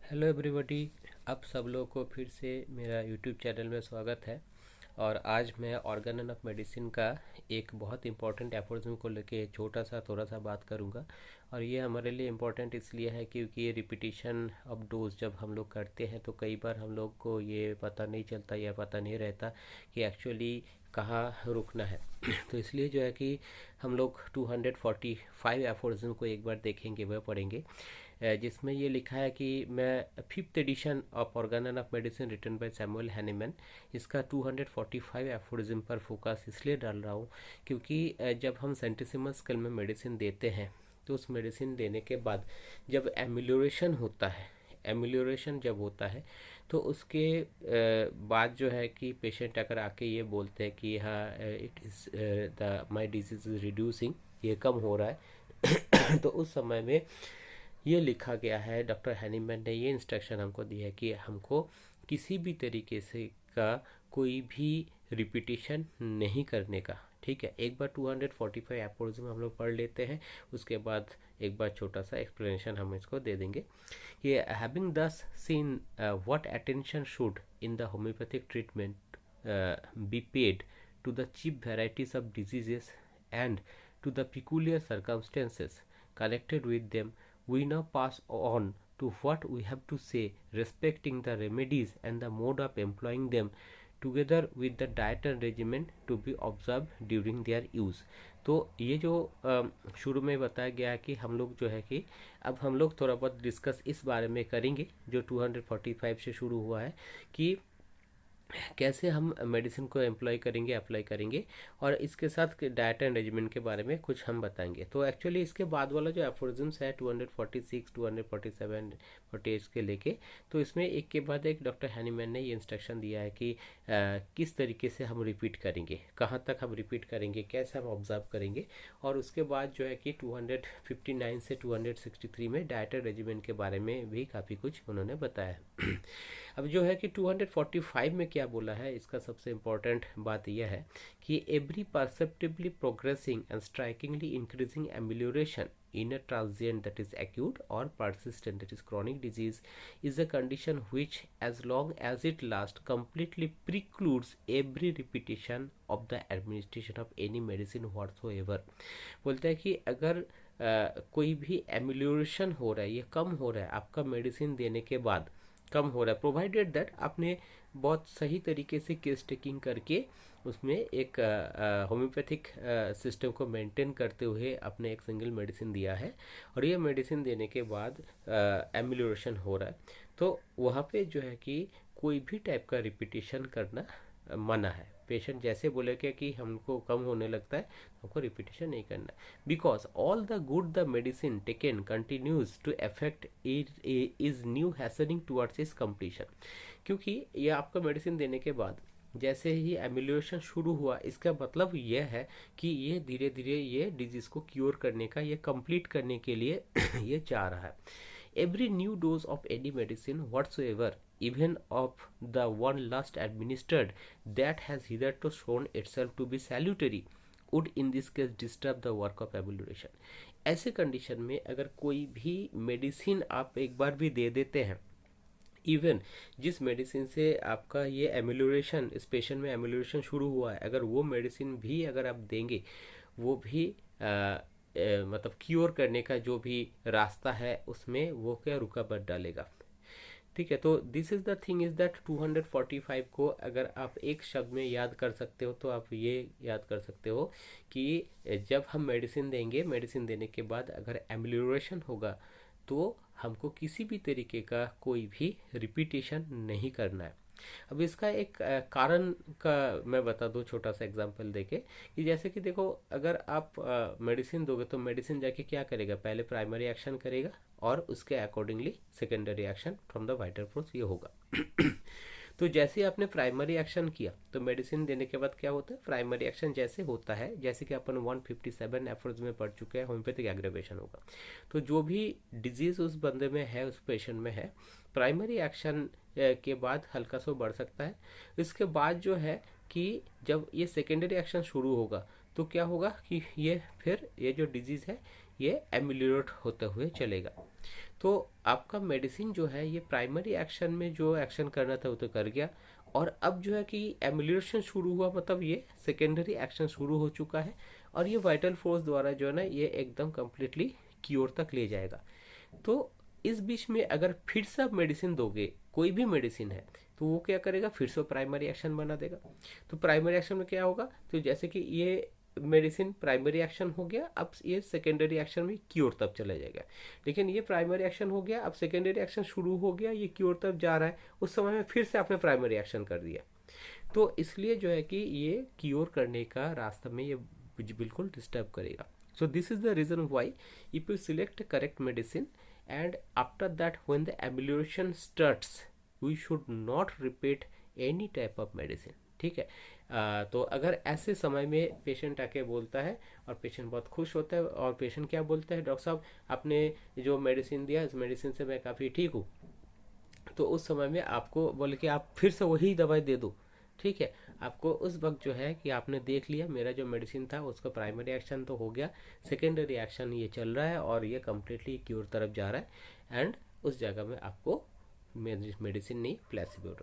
Hello everybody. आप सब लोगों को फिर से मेरा यूट्यूब चैनल में स्वागत है। और आज मैं ऑर्गन ऑफ मेडिसिन का एक बहुत इंपॉर्टेंट एफोरिज्म को लेके थोड़ा सा बात करूंगा। और ये हमारे लिए इम्पोर्टेंट इसलिए है क्योंकि ये रिपीटिशन ऑफ डोज जब हम लोग करते हैं तो कई बार हम लोग को ये पता नहीं चलता या पता नहीं रहता कि एक्चुअली कहाँ रुकना है। तो इसलिए जो है कि हम लोग 245 एफोरिज्म को एक बार देखेंगे, वह पढ़ेंगे, जिसमें ये लिखा है कि मैं fifth edition of Organon of medicine written by Samuel Hahnemann, इसका 245 एफोरिज्म पर फोकस इसलिए डाल रहा हूँ क्योंकि जब हम सेंटिसिमल स्केल में मेडिसिन देते हैं तो उस मेडिसिन देने के बाद जब एमिलियोरेशन होता है, एमिलियोरेशन जब होता है तो उसके बाद जो है कि पेशेंट अगर आके ये बोलते हैं कि हाँ it is the my disease is reducing, ये कम हो रहा है तो उस समय में ये लिखा गया है, डॉक्टर हैनीमैन ने ये इंस्ट्रक्शन हमको दी है कि हमको किसी भी तरीके से का कोई भी रिपीटिशन नहीं करने का। ठीक है, एक बार 245 एफोरिज्म हम लोग पढ़ लेते हैं, उसके बाद एक बार छोटा सा एक्सप्लेनेशन हम इसको दे देंगे। ये having this seen what attention should in the homeopathic treatment be paid to the cheap varieties of diseases and to the peculiar circumstances connected with them, we now pass on to what we have to say respecting the remedies and the mode of employing them together with the diet and regimen to be observed during their use। तो ये जो शुरू में बताया गया है कि हम लोग जो है कि अब हम लोग थोड़ा बहुत डिस्कस इस बारे में करेंगे जो 245 से शुरू हुआ है कि कैसे हम मेडिसिन को एम्प्लॉय करेंगे, अप्लाई करेंगे, और इसके साथ डाइट एंड रेजिमेंट के बारे में कुछ हम बताएंगे। तो एक्चुअली इसके बाद वाला जो एफोरिज्म्स है 246, 247, 48 के लेके, तो इसमें एक के बाद एक डॉक्टर हैनीमैन ने ये इंस्ट्रक्शन दिया है कि किस तरीके से हम रिपीट करेंगे, कहाँ तक हम रिपीट करेंगे, कैसे हम ऑब्जर्व करेंगे। और उसके बाद जो है कि 259 से 263 में डाइट एंड रेजिमेंट के बारे में भी काफ़ी कुछ उन्होंने बताया है। अब जो है कि 245 में क्या बोला है, इसका सबसे इम्पोर्टेंट बात यह है कि every perceptively progressing and strikingly increasing amelioration in a transient, that is acute, or persistent, that is chronic disease, is a condition which, as long as it lasts, completely precludes every repetition of the administration of any medicine whatsoever। बोलते हैं कि अगर कोई भी amelioration हो रहा है, ये कम हो रहा है आपका मेडिसिन देने के बाद, कम हो रहा है, प्रोवाइडेड दैट आपने बहुत सही तरीके से केस टेकिंग करके उसमें एक होम्योपैथिक सिस्टम को मेंटेन करते हुए आपने एक सिंगल मेडिसिन दिया है और ये मेडिसिन देने के बाद एमिलियोरेशन हो रहा है, तो वहाँ पे जो है कि कोई भी टाइप का रिपीटिशन करना मना है। पेशेंट जैसे बोलेगा कि हमको कम होने लगता है तो हमको रिपीटिशन नहीं करना है, because all the good the medicine taken continues to affect is new hastening towards is completion. क्योंकि ये आपका मेडिसिन देने के बाद जैसे ही एमिलियोरेशन शुरू हुआ, इसका मतलब यह है कि ये धीरे धीरे ये डिजीज को क्योर करने का, ये कंप्लीट करने के लिए ये चाह रहा है। Every new dose of any medicine whatsoever, even of the one last administered, that has hitherto shown itself to be salutary, would in this case disturb the work of amelioration। ऐसे condition में अगर कोई भी medicine आप एक बार भी दे देते हैं, इवन जिस मेडिसिन से आपका ये एमिलियोरेशन, इस पेशेंट में एमिलियोरेशन शुरू हुआ है, अगर वो मेडिसिन भी अगर आप देंगे, वो भी मतलब क्योर करने का जो भी रास्ता है उसमें वो क्या रुकावट डालेगा। ठीक है, तो this is the thing is that 245 को अगर आप एक शब्द में याद कर सकते हो तो आप ये याद कर सकते हो कि जब हम मेडिसिन देंगे, मेडिसिन देने के बाद अगर एमिलियोरेशन होगा तो हमको किसी भी तरीके का कोई भी रिपीटेशन नहीं करना है। अब इसका एक कारण का मैं बता दूं छोटा सा एग्जांपल देके कि जैसे कि देखो, अगर आप मेडिसिन दोगे तो मेडिसिन जाके क्या करेगा, पहले प्राइमरी एक्शन करेगा और उसके accordingly secondary action from the vital force ये होगा। तो जैसे ही आपने प्राइमरी एक्शन किया तो मेडिसिन देने के बाद क्या होता है, प्राइमरी एक्शन जैसे होता है, जैसे कि अपन 157 एफर्ट्स में पढ़ चुके हैं, होम्योपैथिक एग्रेवेशन होगा। तो जो भी डिजीज उस बंदे में है, उस पेशेंट में है, प्राइमरी एक्शन के बाद हल्का सा बढ़ सकता है। इसके बाद जो है कि जब ये सेकेंडरी एक्शन शुरू होगा तो क्या होगा कि ये फिर ये जो डिजीज है ये एमिलियोरेट होते हुए चलेगा। तो आपका मेडिसिन जो है ये प्राइमरी एक्शन में जो एक्शन करना था वो तो कर गया, और अब जो है कि एमुलेशन शुरू हुआ, मतलब ये सेकेंडरी एक्शन शुरू हो चुका है, और ये वाइटल फोर्स द्वारा जो है ना ये एकदम कम्प्लीटली क्योर तक ले जाएगा। तो इस बीच में अगर फिर से आप मेडिसिन दोगे, कोई भी मेडिसिन है, तो वो क्या करेगा, फिर से प्राइमरी एक्शन बना देगा। तो प्राइमरी एक्शन में क्या होगा, तो जैसे कि ये मेडिसिन प्राइमरी एक्शन हो गया, अब ये सेकेंडरी एक्शन में क्योर तब चला जाएगा। लेकिन ये प्राइमरी एक्शन हो गया, अब सेकेंडरी एक्शन शुरू हो गया, ये क्योर तब जा रहा है, उस समय में फिर से आपने प्राइमरी एक्शन कर दिया। तो इसलिए जो है कि ये क्योर करने का रास्ता में ये बिल्कुल डिस्टर्ब करेगा। So this is the reason why if you select correct medicine and after that when the amelioration starts we should not repeat any type of medicine। ठीक है। तो अगर ऐसे समय में पेशेंट आके बोलता है और पेशेंट बहुत खुश होता है और पेशेंट क्या बोलता है, डॉक्टर साहब आपने जो मेडिसिन दिया इस मेडिसिन से मैं काफ़ी ठीक हूँ, तो उस समय में आपको बोले कि आप फिर से वही दवाई दे दो। ठीक है, आपको उस वक्त जो है कि आपने देख लिया मेरा जो मेडिसिन था उसका प्राइमरी एक्शन तो हो गया, सेकेंडरी एक्शन ये चल रहा है और ये कम्प्लीटली क्योर तरफ जा रहा है, एंड उस जगह में आपको मेडिसिन नहीं प्लेसिबो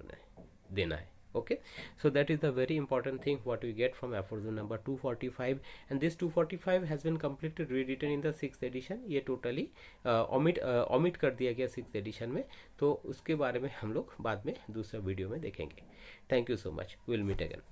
देना है। Okay, so that is the very important thing what we get from aphorism number 245, and this 245 has been completely rewritten in the 6th edition। ये totally omit कर दिया गया 6th edition में, तो उसके बारे में हम लोग बाद में दूसरा वीडियो में देखेंगे। Thank you so much, will meet again.